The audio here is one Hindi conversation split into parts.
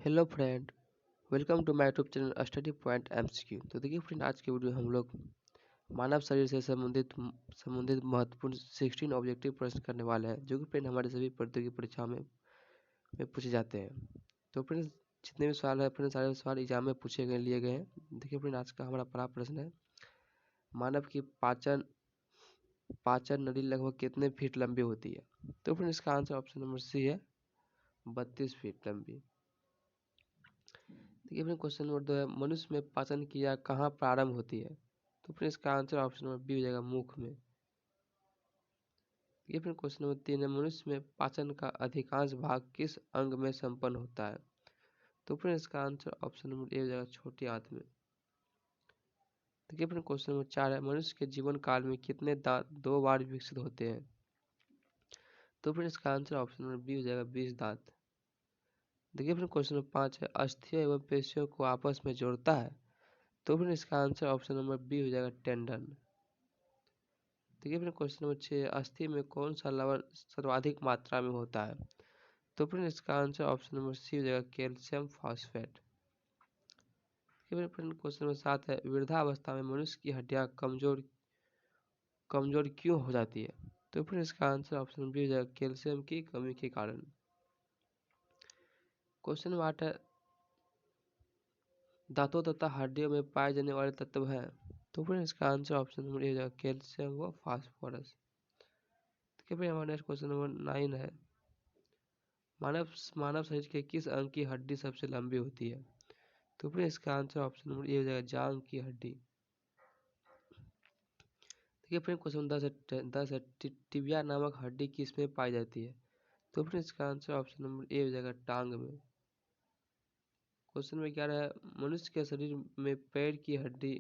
Hello friend. Welcome to my YouTube channel study point MCQ. तो देखिए फ्रेंड, आज के वीडियो में हम लोग मानव शरीर से संबंधित महत्वपूर्ण 16 ऑब्जेक्टिव प्रश्न करने वाले हैं, जो कि फ्रेंड हमारे सभी प्रतियोगी परीक्षाओं में पूछे जाते हैं। तो फ्रेंड, जितने भी सवाल है फ्रेंड, सारे सवाल एग्जाम में पूछे गए लिए गए हैं। देखिए फ्रेंड, आज का हमारा पहला प्रश्न है, मानव की पाचन पाचन नली लगभग कितने फीट लंबी होती है? तो फ्रेंड, इसका आंसर ऑप्शन नंबर सी है, 32 फीट लंबी। देखिए फिर क्वेश्चन नंबर 2 है, मनुष्य में पाचन क्रिया कहाँ प्रारंभ होती है? तो फिर इसका आंसर ऑप्शन नंबर बी हो जाएगा, मुख में। देखिए फिर क्वेश्चन नंबर 3 है, मनुष्य में पाचन का अधिकांश भाग किस अंग में संपन्न होता है? तो फिर इसका आंसर ऑप्शन नंबर ए हो जाएगा, छोटी आंत में। देखिए फिर क्वेश्चन नंबर 4 है, मनुष्य के जीवन काल में कितने दांत 2 बार विकसित होते हैं? तो फिर इसका आंसर ऑप्शन नंबर बी हो जाएगा, 20 दांत। देखिए फिर क्वेश्चन नंबर 5 है, अस्थियों एवं पेशियों को आपस में जोड़ता है? तो फिर इसका आंसर ऑप्शन नंबर बी हो जाएगा, टेंडन। देखिए फिर क्वेश्चन नंबर 6, अस्थि में कौन सा लवण सर्वाधिक मात्रा में होता है? तो फिर इसका आंसर ऑप्शन नंबर सी हो जाएगा, कैल्शियम फॉस्फेट। देखिए फिर क्वेश्चन नंबर 7 है, वृद्धावस्था में मनुष्य की हड्डियां कमजोर कमजोर क्यों हो जाती है? तो फिर इसका आंसर ऑप्शन नंबर बी हो जाएगा, कैल्शियम की कमी के कारण। क्वेश्चन नंबर 8 है, दांतों तथा हड्डियों में पाए जाने वाले तत्व हैं? तो फिर इसका आंसर ऑप्शन नंबर ए हो जाएगा, कैल्शियम व फास्फोरस। देखिए फिर हमारा नेक्स्ट क्वेश्चन नंबर 9 है, मानव मानव शरीर के किस अंग की हड्डी सबसे लंबी होती है? तो फिर इसका आंसर ऑप्शन नंबर ए हो जाएगा, जांघ की हड्डी। देखिए फ्रेंड, क्वेश्चन 10 है, टिबिया नामक हड्डी किस में पाई जाती है? तो फिर इसका आंसर ऑप्शन नंबर ए हो जाएगा, टांग में। क्वेश्चन नंबर 11 है, मनुष्य के शरीर में पैर की हड्डी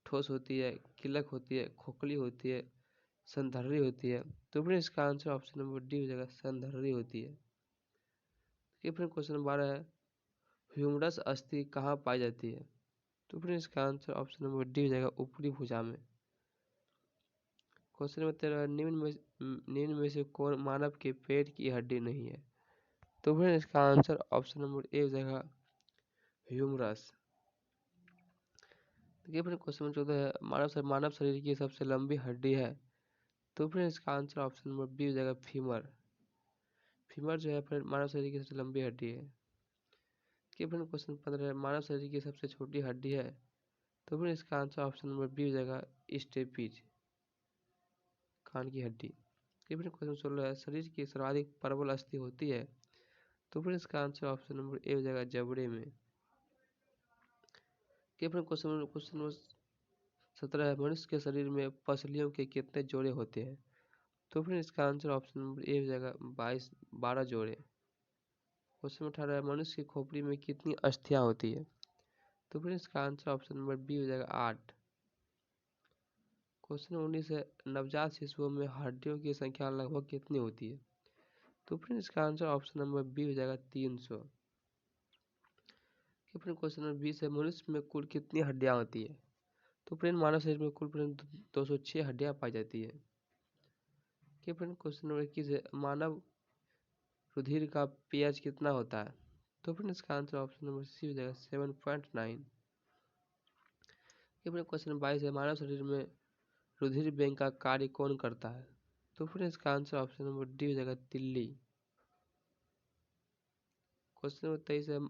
ठोस होती है, किलक होती है, खोखली होती है, संधारणी होती है? तो फिर इसका आंसर ऑप्शन नंबर डी हो जाएगा, संधारणी होती है। देखिए फ्रेंड, क्वेश्चन नंबर 12 है, ह्यूमरस अस्थि कहाँ पाई जाती है? तो फिर इसका आंसर ऑप्शन नंबर डी हो जाएगा, ऊपरी भुजा में। क्वेश्चन नंबर 13, निम्न में से कौन मानव के पेट की हड्डी नहीं है? तो फिर इसका आंसर ऑप्शन नंबर ए हो जाएगा, ह्यूमरस। देखिए फिर क्वेश्चन नंबर 14 है, मानव शरीर की सबसे लंबी हड्डी है? तो फिर इसका आंसर ऑप्शन नंबर बी हो जाएगा, फीमर। फीमर जो है फिर मानव शरीर की सबसे लंबी हड्डी है। देखिए फिर क्वेश्चन 15 है, मानव शरीर की सबसे छोटी हड्डी है? तो फिर इसका आंसर ऑप्शन नंबर बी हो जाएगा, स्टेपीज, कान की हड्डी। देखिए फिर क्वेश्चन 16 है, शरीर की सर्वाधिक प्रबल अस्थि होती है? तो फिर इसका आंसर ऑप्शन नंबर ए हो जाएगा, जबड़े में। देखिए फिर क्वेश्चन नंबर 17 है, मनुष्य के शरीर में पसलियों के कितने जोड़े होते हैं? तो फिर इसका आंसर ऑप्शन नंबर ए हो जाएगा, 12 जोड़े। क्वेश्चन 18 है, मनुष्य की खोपड़ी में कितनी अस्थियां होती है? तो फिर इसका आंसर ऑप्शन नंबर बी हो जाएगा, 8। क्वेश्चन 19 है, नवजात शिशुओं में हड्डियों की संख्या लगभग कितनी होती है? तो फिर इसका आंसर ऑप्शन नंबर बी हो जाएगा, 300। फिर क्वेश्चन नंबर 20 है, मनुष्य में कुल कितनी हड्डियां होती है? तो फ्रेंड, मानव शरीर में कुल फ्रेंड 206 हड्डियां पाई जाती है। कि फ्रेंड क्वेश्चन नंबर 21 है, मानव रुधिर का पीएच कितना होता है? तो फ्रेंड, इसका आंसर ऑप्शन नंबर सी हो जाएगा, 7.9। कि फ्रेंड क्वेश्चन नंबर 22 है, मानव शरीर में रुधिर बैंक का कार्य कौन करता है? तो फ्रेंड, इसका आंसर ऑप्शन नंबर डी हो जाएगा, तिल्ली। क्वेश्चन नंबर 23 है,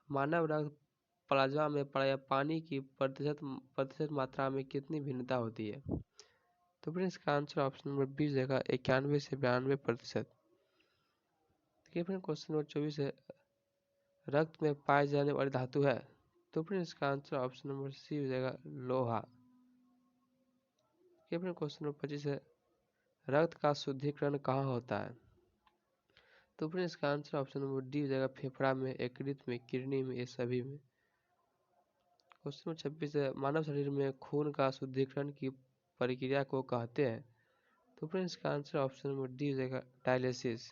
मानव रक्त प्लाज्मा में पानी की प्रतिशत मात्रा में कितनी भिन्नता होती है? तो फिर इसका आंसर ऑप्शन नंबर बी हो जाएगा, 91 से 92%। देखिए फिर क्वेश्चन नंबर 24 है, रक्त में पाए जाने वाली धातु है? तो फिर इसका आंसर ऑप्शन नंबर सी हो जाएगा, लोहा। देखिए फिर क्वेश्चन नंबर 25 है, रक्त का शुद्धिकरण कहाँ होता है? तो फिर इसका आंसर ऑप्शन नंबर डी हो जाएगा, फेफड़ा में, यकृत में, किडनी में, ये सभी में। क्वेश्चन नंबर 26 है, मानव शरीर में खून का शुद्धिकरण की प्रक्रिया को कहते हैं? तो फिर इसका आंसर ऑप्शन नंबर डी हो जाएगा, डायलिसिस।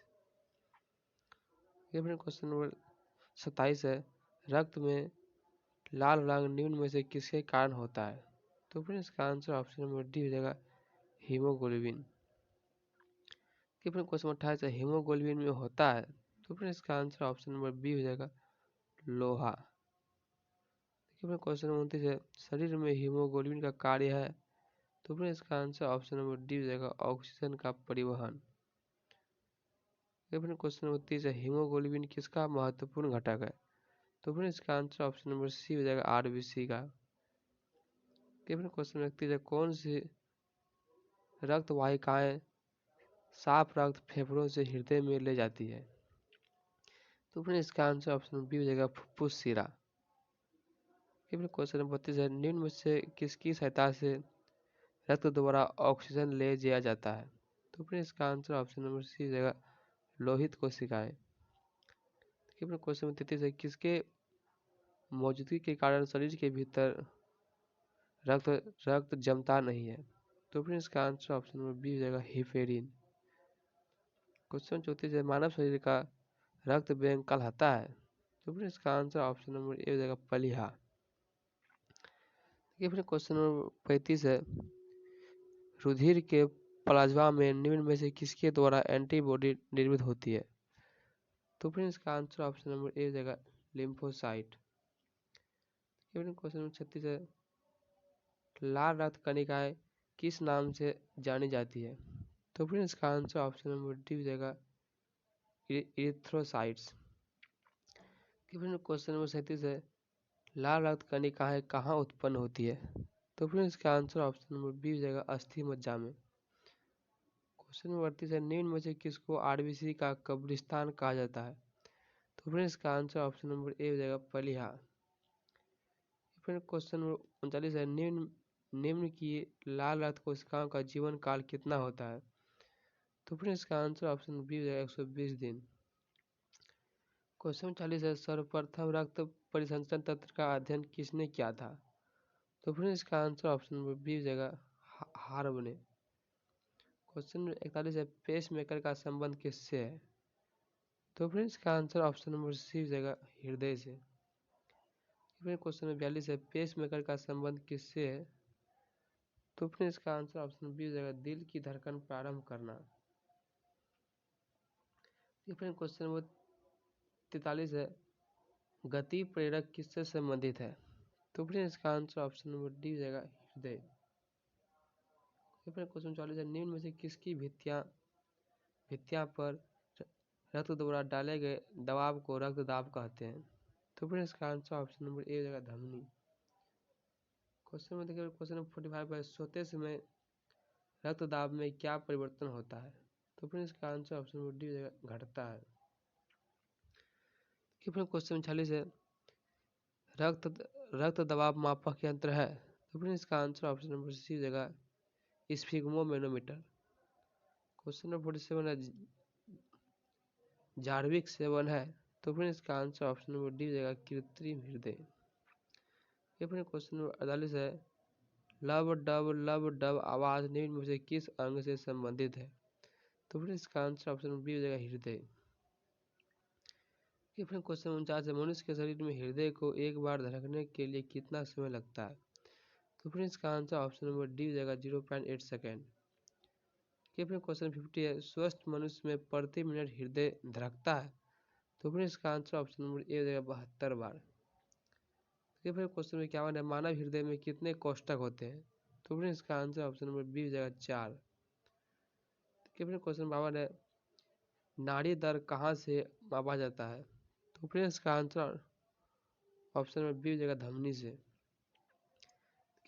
फिर क्वेश्चन नंबर 27 है, रक्त में लाल रंग निम्न में से किसके कारण होता है? तो फिर इसका आंसर ऑप्शन नंबर डी हो जाएगा, हीमोग्लोबिन। कि फिर क्वेश्चन 28 है, हीमोग्लोबिन में होता है? तो फ्रेंड इसका आंसर ऑप्शन नंबर बी हो जाएगा लोहा। देखिए फ्रेंड क्वेश्चन नंबर 29 है, शरीर में हीमोग्लोबिन का कार्य है। तो फ्रेंड इसका आंसर ऑप्शन नंबर डी हो जाएगा ऑक्सीजन का परिवहन। देखिए फ्रेंड क्वेश्चन नंबर 30 है, हीमोग्लोबिन किसका महत्वपूर्ण घटक है। तो फ्रेंड इसका आंसर ऑप्शन नंबर सी हो जाएगा आरबीसी का। देखिए फ्रेंड क्वेश्चन नंबर 31 है, कौन सी रक्त वाहिकाएं साफ रक्त फेफड़ों से हृदय में ले जाती है। तो फ्रेंड इसका आंसर ऑप्शन बी हो जाएगा फुफ्फुस शिरा। क्वेश्चन नंबर 32 है, निम्न में से किसकी सहायता से रक्त द्वारा ऑक्सीजन ले जाया जाता है। तो फ्रेंड इसका आंसर ऑप्शन नंबर सी हो जाएगा लोहित कोशिकाएं। क्वेश्चन नंबर 33 है, किसके मौजूदगी के कारण शरीर के भीतर रक्त रक्त जमता नहीं है। तो फ्रेंड इसका आंसर ऑप्शन नंबर बी हो जाएगा हिफेरिन। क्वेश्चन 34 है, मानव शरीर का रक्त बैंक कहलाता है। तो फिर इसका आंसर ऑप्शन नंबर ए हो जाएगा पलिहा। देखिए फिर क्वेश्चन नंबर 35 है, रुधिर के प्लाज्मा में निम्न में से किसके द्वारा एंटीबॉडी निर्मित होती है। तो फिर इसका आंसर ऑप्शन नंबर ए हो जाएगा लिम्फोसाइट। क्वेश्चन नंबर 36 है, लाल रक्त कणिकाएं किस नाम से जानी जाती है। तो फिर इसका आंसर ऑप्शन नंबर डी हो जाएगा इरिथ्रोसाइट्स। क्वेश्चन नंबर 37 है, लाल रक्त कणिकाएं कहाँ उत्पन्न होती है। तो फिर इसका आंसर ऑप्शन नंबर बी हो जाएगा अस्थि मज्जा में। क्वेश्चन नंबर 38 है, निम्न में से किसको आरबीसी का कब्रिस्तान कहा जाता है। तो फिर इसका आंसर ऑप्शन नंबर ए हो जाएगा पलिहा। फिर क्वेश्चन नंबर 39 है, निम्न की लाल रक्त कोशिकाओं का जीवन काल कितना होता है। तो फिर इसका आंसर ऑप्शन बी हो जाएगा 120 दिन। क्वेश्चन 40 है, सर्वप्रथम रक्त परिसंचरण तंत्र का अध्ययन किसने किया था। तो फिर इसका आंसर ऑप्शन नंबर बी हो जाएगा हार्व ने। क्वेश्चन नंबर 41 है, पेस मेकर का संबंध किससे है। तो फिर इसका आंसर ऑप्शन नंबर सी हो जाएगा हृदय से। फिर क्वेश्चन नंबर 42 है, पेस मेकर का संबंध किससे है। तो फिर इसका आंसर ऑप्शन बी हो जाएगा दिल की धड़कन प्रारंभ करना। फिर क्वेश्चन नंबर 43 है, गति प्रेरक किससे संबंधित है। तो फिर इसका आंसर ऑप्शन नंबर डी हो जाएगा हृदय। फिर क्वेश्चन 44 है, निम्न में से किसकी भित्तियां पर रक्त द्वारा डाले गए दबाव को रक्त दाब कहते हैं। तो फिर इसका आंसर ऑप्शन नंबर ए हो जाएगा धमनी। क्वेश्चन में देखिए क्वेश्चन नंबर 45 है, सोते समय रक्त दाब में क्या परिवर्तन होता है। तो फिर इसका आंसर ऑप्शन नंबर डी हो जाएगा घटता है। फिर क्वेश्चन 46 है, रक्त दबाव मापक यंत्र है। तो फिर इसका आंसर ऑप्शन नंबर सी हो जाएगा स्फिग्मोमेनोमीटर। क्वेश्चन नंबर 47 है, जार्विक सेवन है। तो फिर इसका आंसर ऑप्शन नंबर डी हो जाएगा कृत्रिम हृदय। फिर क्वेश्चन नंबर 48 है, लब डब आवाज निम्न में से किस अंग से संबंधित है। तो फिर इसका आंसर ऑप्शन नंबर बी हो जाएगा हृदय। फिर क्वेश्चन 49 है, मनुष्य के शरीर में हृदय को एक बार धड़कने के लिए कितना समय लगता है। तो फिर इसका आंसर ऑप्शन नंबर डी हो जाएगा 0.8 सेकेंड। फिर क्वेश्चन 50 है, स्वस्थ मनुष्य में प्रति मिनट हृदय धड़कता है। तो फिर इसका आंसर ऑप्शन नंबर ए हो जाएगा 72 बार। फिर क्वेश्चन 51 है, मानव हृदय में कितने कोष्ठक होते हैं। तो फिर इसका आंसर ऑप्शन नंबर बी हो जाएगा 4। फिर क्वेश्चन 52 है, नाड़ी दर कहाँ से मापा जाता है। तो फिर इसका आंसर ऑप्शन नंबर बी हो जाएगा धमनी से।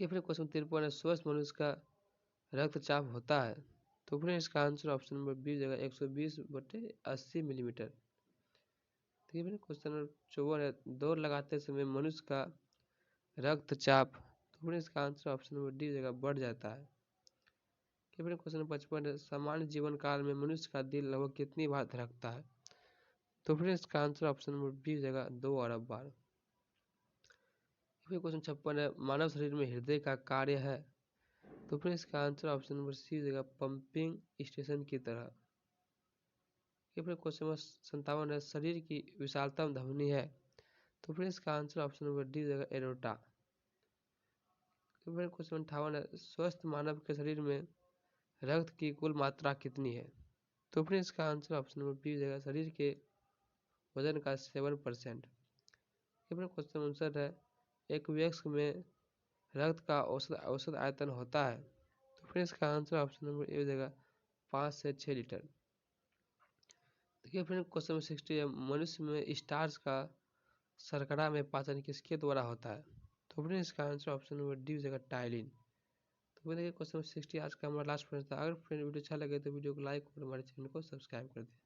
फिर क्वेश्चन 53 है, स्वस्थ मनुष्य का रक्तचाप होता है। तो फिर इसका आंसर ऑप्शन नंबर बी हो जाएगा 120/80 मिलीमीटर। फिर क्वेश्चन नंबर 54 है, दौड़ लगाते समय मनुष्य का रक्तचाप। तो फिर इसका आंसर ऑप्शन नंबर डी हो जाएगा बढ़ जाता है। फिर क्वेश्चन नंबर 55 है, सामान्य जीवन काल में मनुष्य का दिल लगभग कितनी बार धड़कता है। तो फिर इसका आंसर ऑप्शन नंबर बी हो जाएगा 2 अरब बार। फिर क्वेश्चन 56 है, मानव शरीर में हृदय का कार्य है। तो फिर इसका आंसर ऑप्शन नंबर सी हो जाएगा पंपिंग स्टेशन की तरह। फिर क्वेश्चन नंबर 57 है, शरीर की विशालतम धमनी है। तो फिर इसका आंसर ऑप्शन नंबर डी हो जाएगा एरोटा। फिर क्वेश्चन 58 है, स्वस्थ मानव के शरीर में रक्त की कुल मात्रा कितनी है। तो फिर इसका आंसर ऑप्शन नंबर बी हो जाएगा शरीर के वजन का 7%। फिर क्वेश्चन आंसर है, एक वयस्क में रक्त का औसत आयतन होता है। तो फिर इसका आंसर ऑप्शन नंबर ए हो जाएगा 5 से 6 लीटर। देखिए फ्रेंड क्वेश्चन नंबर 60 है, मनुष्य में स्टार्च का शर्करा में पाचन किसके द्वारा होता है। तो फ्रेंड इसका आंसर ऑप्शन नंबर डी हो जाएगा टाइलिन। तो देखिए क्वेश्चन नंबर 60 आज का हमारा लास्ट प्रश्न था। अगर फ्रेंड वीडियो अच्छा लगे तो वीडियो को लाइक और हमारे चैनल को सब्सक्राइब कर दें।